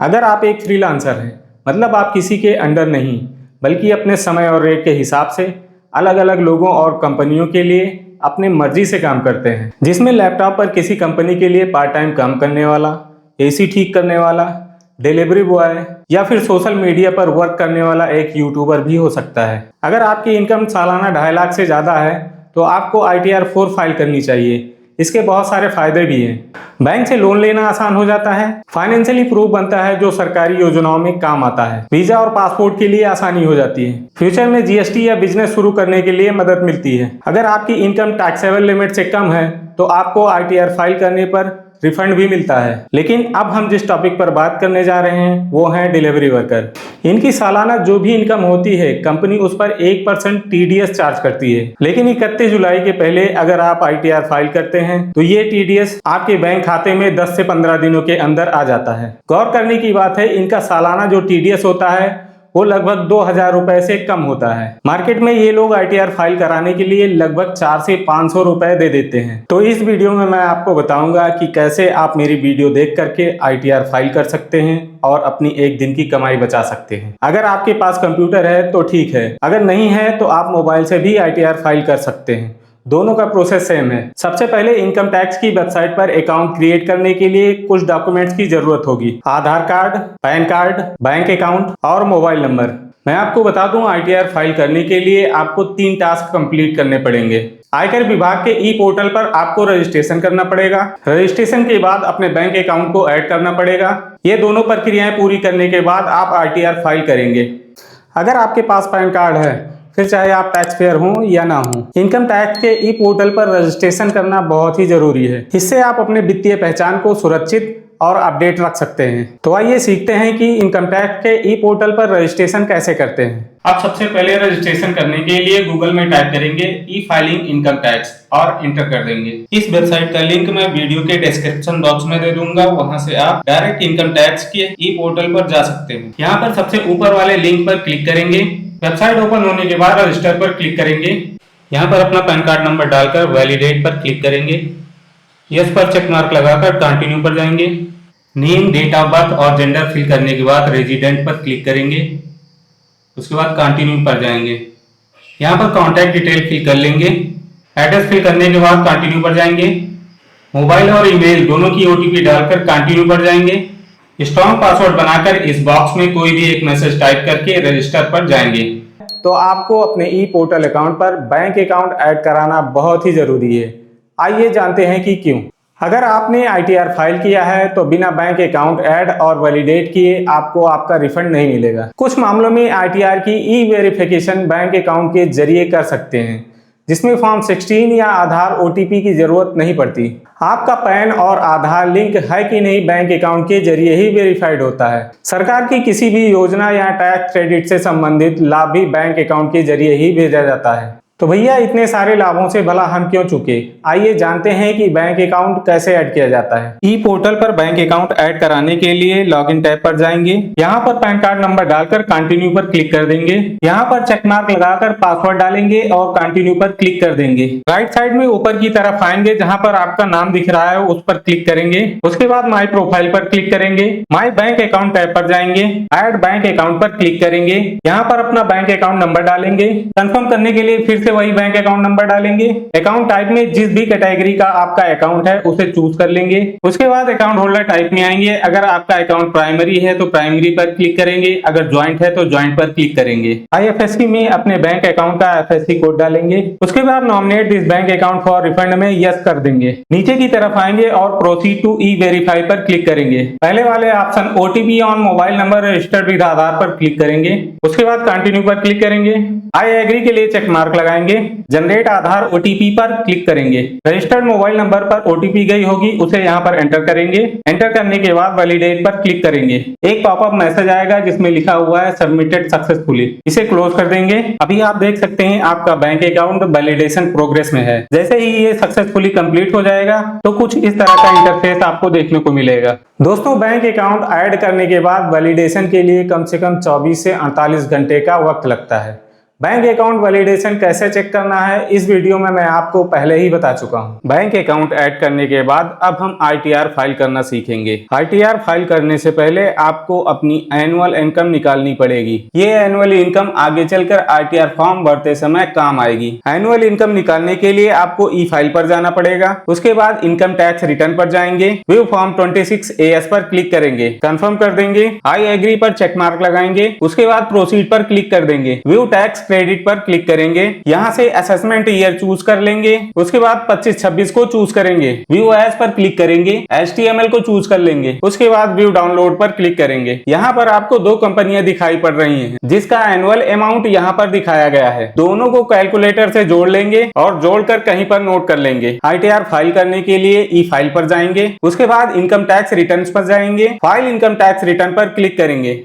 अगर आप एक फ्रीलांसर हैं, मतलब आप किसी के अंडर नहीं बल्कि अपने समय और रेट के हिसाब से अलग अलग लोगों और कंपनियों के लिए अपने मर्जी से काम करते हैं, जिसमें लैपटॉप पर किसी कंपनी के लिए पार्ट टाइम काम करने वाला, एसी ठीक करने वाला, डिलीवरी बॉय या फिर सोशल मीडिया पर वर्क करने वाला एक यूट्यूबर भी हो सकता है। अगर आपकी इनकम सालाना 2.5 लाख से ज़्यादा है तो आपको ITR 4 फाइल करनी चाहिए। इसके बहुत सारे फायदे भी हैं। बैंक से लोन लेना आसान हो जाता है, फाइनेंशियली प्रूफ बनता है जो सरकारी योजनाओं में काम आता है, वीजा और पासपोर्ट के लिए आसानी हो जाती है, फ्यूचर में GST या बिजनेस शुरू करने के लिए मदद मिलती है। अगर आपकी इनकम टैक्सेबल लिमिट से कम है तो आपको ITR फाइल करने पर रिफंड भी मिलता है। लेकिन अब हम जिस टॉपिक पर बात करने जा रहे हैं वो है डिलीवरी वर्कर। इनकी सालाना जो भी इनकम होती है कंपनी उस पर 1% TDS चार्ज करती है, लेकिन 31 जुलाई के पहले अगर आप ITR फाइल करते हैं तो ये TDS आपके बैंक खाते में 10 से 15 दिनों के अंदर आ जाता है। गौर करने की बात है, इनका सालाना जो TDS होता है वो लगभग 2,000 रुपए से कम होता है। मार्केट में ये लोग ITR फाइल कराने के लिए लगभग 400 से 500 रुपए दे देते हैं। तो इस वीडियो में मैं आपको बताऊंगा कि कैसे आप मेरी वीडियो देख करके ITR फाइल कर सकते हैं और अपनी एक दिन की कमाई बचा सकते हैं। अगर आपके पास कंप्यूटर है तो ठीक है, अगर नहीं है तो आप मोबाइल से भी ITR फाइल कर सकते हैं। दोनों का प्रोसेस सेम है। सबसे पहले इनकम टैक्स की वेबसाइट पर अकाउंट क्रिएट करने के लिए कुछ डॉक्यूमेंट्स की जरूरत होगी। Aadhaar card, PAN card, bank account और मोबाइल नंबर। मैं आपको बता दूं, ITR फाइल करने के लिए आपको 3 टास्क कंप्लीट करने पड़ेंगे। आयकर विभाग के ई पोर्टल पर आपको रजिस्ट्रेशन करना पड़ेगा। रजिस्ट्रेशन के बाद अपने बैंक अकाउंट को ऐड करना पड़ेगा। ये दोनों प्रक्रियाएं पूरी करने के बाद आप ITR फाइल करेंगे। अगर आपके पास पैन कार्ड है, फिर चाहे आप टैक्स पेयर हो या ना हो, इनकम टैक्स के ई पोर्टल पर रजिस्ट्रेशन करना बहुत ही जरूरी है। इससे आप अपने वित्तीय पहचान को सुरक्षित और अपडेट रख सकते हैं। तो आइए सीखते हैं कि इनकम टैक्स के ई पोर्टल पर रजिस्ट्रेशन कैसे करते हैं। आप सबसे पहले रजिस्ट्रेशन करने के लिए गूगल में टाइप करेंगे ई फाइलिंग इनकम टैक्स और इंटर कर देंगे। इस वेबसाइट का लिंक मैं वीडियो के डिस्क्रिप्शन बॉक्स में दे दूंगा, वहां से आप डायरेक्ट इनकम टैक्स के ई पोर्टल पर जा सकते हैं। यहाँ पर सबसे ऊपर वाले लिंक पर क्लिक करेंगे। वेबसाइट ओपन होने के बाद रजिस्टर पर क्लिक करेंगे। यहाँ पर अपना पैन कार्ड नंबर डालकर वैलिडेट पर क्लिक करेंगे। यस पर चेक मार्क लगाकर कंटिन्यू पर जाएंगे। नेम, डेट ऑफ बर्थ और जेंडर फिल करने के बाद रेजिडेंट पर क्लिक करेंगे। उसके बाद कंटिन्यू पर जाएंगे। यहाँ पर कॉन्टैक्ट डिटेल फिल कर लेंगे। एड्रेस फिल करने के बाद कंटिन्यू पर जाएंगे। मोबाइल और ईमेल दोनों की OTP डालकर कंटिन्यू पर जाएंगे। स्ट्रॉन्ग पासवर्ड बनाकर इस बॉक्स में कोई भी एक मैसेज टाइप करके रजिस्टर पर जाएंगे। तो आपको अपने ई पोर्टल अकाउंट पर बैंक अकाउंट ऐड कराना बहुत ही जरूरी है। आइए जानते हैं कि क्यों। अगर आपने ITR फाइल किया है तो बिना बैंक अकाउंट ऐड और वैलिडेट किए आपको आपका रिफंड नहीं मिलेगा। कुछ मामलों में ITR की ई वेरिफिकेशन बैंक अकाउंट के जरिए कर सकते हैं, जिसमें फॉर्म 16 या आधार OTP की जरूरत नहीं पड़ती। आपका पैन और आधार लिंक है कि नहीं बैंक अकाउंट के जरिए ही वेरीफाइड होता है। सरकार की किसी भी योजना या टैक्स क्रेडिट से संबंधित लाभ भी बैंक अकाउंट के जरिए ही भेजा जाता है। तो भैया इतने सारे लाभों से भला हम क्यों चूके? आइए जानते हैं कि बैंक अकाउंट कैसे ऐड किया जाता है। ई पोर्टल पर बैंक अकाउंट ऐड कराने के लिए लॉगिन टैब पर जाएंगे। यहाँ पर पैन कार्ड नंबर डालकर कंटिन्यू पर क्लिक कर देंगे। यहाँ पर चेक मार्क लगाकर पासवर्ड डालेंगे और कंटिन्यू पर क्लिक कर देंगे। राइट साइड में ऊपर की तरफ आएंगे, जहाँ पर आपका नाम दिख रहा है उस पर क्लिक करेंगे। उसके बाद माई प्रोफाइल पर क्लिक करेंगे। माई बैंक अकाउंट टैब पर जाएंगे। ऐड बैंक अकाउंट पर क्लिक करेंगे। यहाँ पर अपना बैंक अकाउंट नंबर डालेंगे। कंफर्म करने के लिए फिर से वही बैंक अकाउंट नंबर डालेंगे। अकाउंट टाइप में जिस भी कैटेगरी का आपका अकाउंट है उसे चूज कर लेंगे। उसके बाद अकाउंट होल्डर टाइप में आएंगे। अगर आपका अकाउंट प्राइमरी है तो प्राइमरी पर क्लिक करेंगे, अगर ज्वाइंट है तो ज्वाइंट पर क्लिक करेंगे। IFSC में अपने बैंक अकाउंट का FSC कोड डालेंगे। उसके बाद nominate this bank account for refund में यस कर देंगे। नीचे की तरफ आएंगे और प्रोसीड टू ई वेरीफाई पर क्लिक करेंगे। पहले वाले option OTP on mobile number registered with Aadhaar पर क्लिक करेंगे। उसके बाद कंटिन्यू पर क्लिक करेंगे। आई एग्री के लिए चेक मार्क लगाएंगे। जनरेट आधार OTP पर क्लिक करेंगे। रजिस्टर्ड मोबाइल नंबर पर OTP गई होगी, उसे यहाँ पर एंटर करेंगे। एंटर करने के बाद वैलिडेट पर क्लिक करेंगे। एक पॉपअप मैसेज आएगा जिसमें लिखा हुआ है सबमिटेड सक्सेसफुली। इसे क्लोज कर देंगे। अभी आप देख सकते हैं आपका बैंक अकाउंट वैलिडेशन प्रोग्रेस में है। जैसे ही ये सक्सेसफुली कंप्लीट हो जाएगा तो कुछ इस तरह का इंटरफेस आपको देखने को मिलेगा। दोस्तों, बैंक अकाउंट ऐड करने के बाद वैलिडेशन के लिए कम से कम 24 से 48 घंटे का वक्त लगता है। बैंक अकाउंट वैलिडेशन कैसे चेक करना है इस वीडियो में मैं आपको पहले ही बता चुका हूं। बैंक अकाउंट ऐड करने के बाद अब हम ITR फाइल करना सीखेंगे। ITR फाइल करने से पहले आपको अपनी एनुअल इनकम निकालनी पड़ेगी। ये एनुअल इनकम आगे चलकर ITR फॉर्म भरते समय काम आएगी। एनुअल इनकम निकालने के लिए आपको ई फाइल पर जाना पड़ेगा। उसके बाद इनकम टैक्स रिटर्न पर जाएंगे, व्यू फॉर्म 26AS पर क्लिक करेंगे, कंफर्म कर देंगे, आई एग्री पर चेक मार्क लगाएंगे। उसके बाद प्रोसीड पर क्लिक कर देंगे, व्यू टैक्स क्रेडिट पर क्लिक करेंगे, यहाँ से असेसमेंट ईयर चूज कर लेंगे। उसके बाद 25-26 को चूज करेंगे, व्यू एज पर क्लिक करेंगे, HTML को चूज कर लेंगे। उसके बाद व्यू डाउनलोड पर क्लिक करेंगे। यहाँ पर आपको दो कंपनियां दिखाई पड़ रही हैं जिसका एनुअल अमाउंट यहाँ पर दिखाया गया है। दोनों को कैलकुलेटर से जोड़ लेंगे और जोड़कर कहीं पर नोट कर लेंगे। ITR फाइल करने के लिए ई फाइल पर जाएंगे, उसके बाद इनकम टैक्स रिटर्न्स पर जाएंगे, फाइल इनकम टैक्स रिटर्न पर क्लिक करेंगे।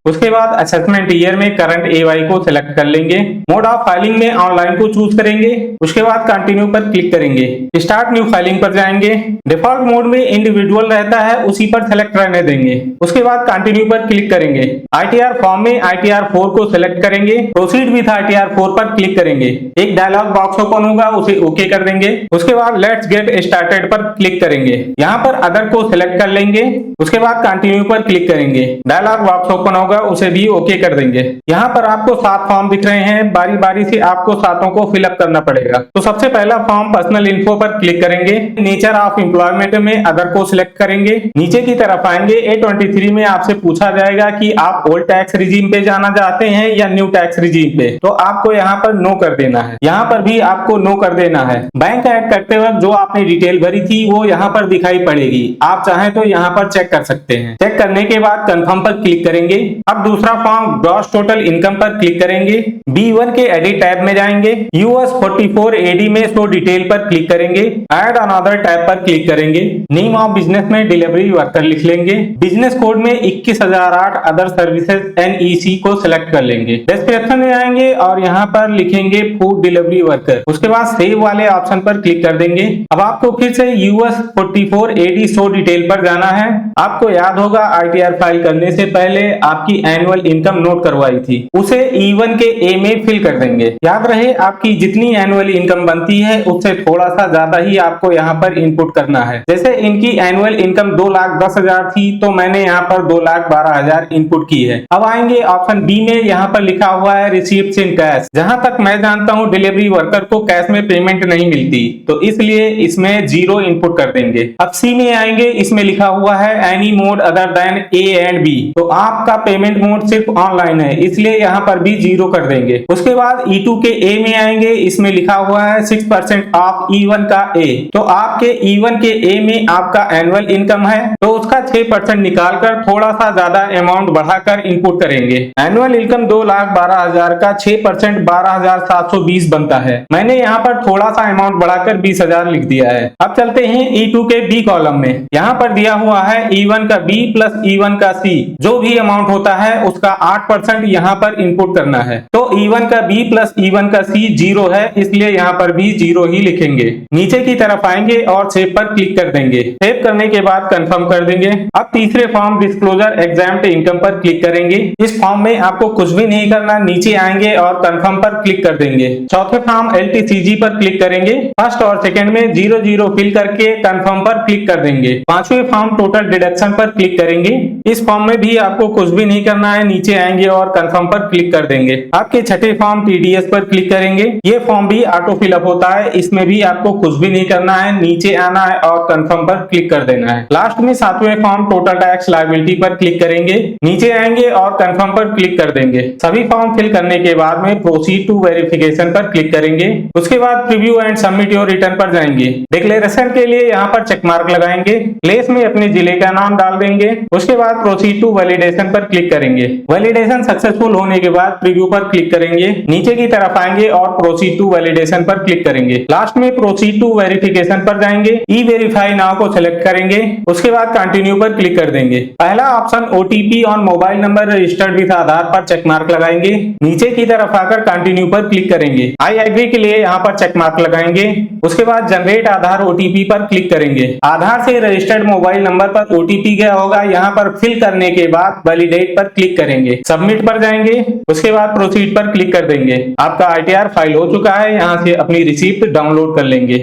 उसके बाद असेसमेंट ईयर में करंट AY को सिलेक्ट कर लेंगे, मोड ऑफ फाइलिंग में ऑनलाइन को चूज करेंगे। उसके बाद कंटिन्यू पर क्लिक करेंगे, स्टार्ट न्यू फाइलिंग पर जाएंगे, डिफॉल्ट मोड में इंडिविजुअल रहता है उसी पर सेलेक्ट रहने देंगे। उसके बाद कंटिन्यू पर क्लिक करेंगे, ITR फॉर्म में ITR 4 को सिलेक्ट करेंगे, प्रोसीड विद ITR 4 पर क्लिक करेंगे। एक डायलॉग बॉक्स ओपन होगा, उसे ओके कर देंगे। उसके बाद लेट्स गेट स्टार्टेड पर क्लिक करेंगे, यहाँ पर अदर को सिलेक्ट कर लेंगे। उसके बाद कंटिन्यू पर क्लिक करेंगे, डायलॉग बॉक्स ओपन होगा, उसे भी ओके कर देंगे। यहाँ पर आपको 7 फॉर्म दिख रहे हैं, बारी बारी से आपको 7 को फिलअप करना पड़ेगा। तो सबसे पहला फॉर्म पर्सनल इन्फो पर क्लिक करेंगे, नेचर ऑफ एम्प्लॉयमेंट में अदर को सिलेक्ट करेंगे। नीचे की तरफ आएंगे, A23 में आपसे पूछा जाएगा कि आप ओल्ड टैक्स रिजीम पे जाना चाहते हैं या न्यू टैक्स रिजीम पे, तो आपको यहाँ पर नो कर देना है। यहाँ पर भी आपको नो कर देना है। बैंक ऐड करते वक्त जो आपने डिटेल भरी थी वो यहाँ पर दिखाई पड़ेगी, आप चाहें तो यहाँ पर चेक कर सकते हैं। चेक करने के बाद कंफर्म पर क्लिक करेंगे। अब दूसरा फॉर्म ग्रॉस टोटल इनकम पर क्लिक करेंगे, B1 के एडिट टैब में जाएंगे, US 44 AD में शो डिटेल पर क्लिक करेंगे, ऐड अनदर टैब पर क्लिक करेंगे, नेम ऑफ बिजनेस में डिलीवरी वर्कर लिख लेंगे, बिजनेस कोड में 21008 अदर सर्विसेज NEC को सिलेक्ट कर लेंगे। डिस्क्रिप्शन में आएंगे और यहाँ पर लिखेंगे फूड डिलीवरी वर्कर। उसके बाद सेव वाले ऑप्शन पर क्लिक कर देंगे। अब आपको फिर से US 44 AD शो डिटेल पर जाना है। आपको याद होगा ITR फाइल करने से पहले आपकी एनुअल इनकम नोट करवाई थी, उसे E1 के A में फिल कर देंगे। याद रहे आपकी जितनी एनुअल इनकम बनती है उससे थोड़ा सा ज्यादा ही आपको यहाँ पर इनपुट करना है। जैसे इनकी एनुअल इनकम 2,10,000 थी तो मैंने यहाँ पर 2,12,000 इनपुट की है। अब आएंगे ऑप्शन B में, यहाँ पर लिखा हुआ है रिसीप्ट्स इन कैश। जहां तक मैं जानता हूँ डिलीवरी वर्कर को कैश में पेमेंट नहीं मिलती, तो इसलिए इसमें 0 इनपुट कर देंगे। अब C में आएंगे, इसमें लिखा हुआ है any mode other than A and B, तो आपका पेमेंट मोड सिर्फ ऑनलाइन है इसलिए यहाँ पर भी 0 कर देंगे। उसके बाद E2 के A में आएंगे, इसमें लिखा हुआ है 6% ऑफ E1 का A, तो आपके E1 के A में आपका एनुअल इनकम है तो उसका 6% निकालकर थोड़ा सा ज्यादा अमाउंट बढ़ाकर इनपुट करेंगे। एनुअल इनकम 2,12,000 का 6% 12,720 बनता है। मैंने यहाँ पर थोड़ा सा अमाउंट बढ़ाकर 20,000 लिख दिया है। अब चलते हैं E2 के B कॉलम में। यहाँ पर दिया हुआ है E1 का B प्लस E1 का C, जो भी अमाउंट होता है उसका 8% यहाँ पर इनपुट करना है। तो E1 का B प्लस E1 का C 0 है, इसलिए यहाँ पर भी 0 ही लिखेंगे। नीचे की तरफ आएंगे और सेव पर क्लिक कर देंगे। सेव करने के बाद कंफर्म कर देंगे। अब तीसरे फॉर्म डिस्क्लोजर एग्जाम्प्ट इनकम पर क्लिक करेंगे। इस फॉर्म में आपको कुछ भी नहीं करना, नीचे आएंगे और कंफर्म पर क्लिक कर देंगे। चौथे फॉर्म LTCG पर क्लिक करेंगे, फर्स्ट और सेकंड में 0-0 फिल करके कंफर्म पर क्लिक कर देंगे। पांचवें फॉर्म टोटल डिडक्शन पर क्लिक करेंगे। इस फॉर्म में भी आपको कुछ भी नहीं करना है, नीचे आएंगे और कंफर्म पर क्लिक कर देंगे। आपके छठे फॉर्म TDS पर क्लिक करेंगे। ये फॉर्म भी ऑटो फिलअप होता है, इसमें भी आपको कुछ भी नहीं करना है, नीचे आना है और कंफर्म पर क्लिक कर देना है। लास्ट में सातवें फॉर्म टोटल टैक्स लायबिलिटी पर क्लिक करेंगे, नीचे आएंगे और कंफर्म पर क्लिक कर देंगे। सभी फॉर्म फिल करने के बाद में प्रोसीड टू वेरिफिकेशन पर क्लिक करेंगे। उसके बाद preview and submit your return पर जाएंगे। डिक्लेरेशन के लिए यहाँ पर चेक मार्क लगाएंगे, प्लेस में अपने जिले का नाम डाल देंगे। उसके बाद प्रोसीड टू वैलिडेशन पर क्लिक करेंगे। वैलिडेशन सक्सेसफुल होने के बाद प्रीव्यू पर क्लिक करेंगे, नीचे की तरफ आएंगे और प्रोसीड टू वैलिडेशन पर क्लिक करेंगे। लास्ट में प्रोसीड टू वेरिफिकेशन पर जाएंगे, ई वेरीफाई नाउ को सिलेक्ट करेंगे। उसके बाद कंटिन्यू पर क्लिक कर देंगे। पहला option OTP on mobile number registered with Aadhaar पर चेक मार्क लगाएंगे, नीचे की तरफ आकर कंटिन्यू पर क्लिक करेंगे। आई एग्री के लिए यहाँ पर चेक मार्क लगाएंगे। उसके बाद जनरेट आधार OTP पर क्लिक करेंगे। आधार से रजिस्टर्ड मोबाइल नंबर पर OTP गया होगा, यहाँ पर फिर फिल करने के बाद वैलिडेट पर क्लिक करेंगे, सबमिट पर जाएंगे, उसके बाद प्रोसीड पर क्लिक कर देंगे। आपका ITR फाइल हो चुका है, यहाँ से अपनी रिसीप्ट डाउनलोड कर लेंगे।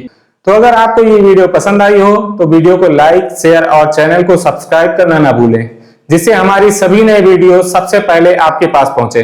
तो अगर आपको ये वीडियो पसंद आई हो तो वीडियो को लाइक, शेयर और चैनल को सब्सक्राइब करना ना भूलें, जिससे हमारी सभी नए वीडियो सबसे पहले आपके पास पहुंचे।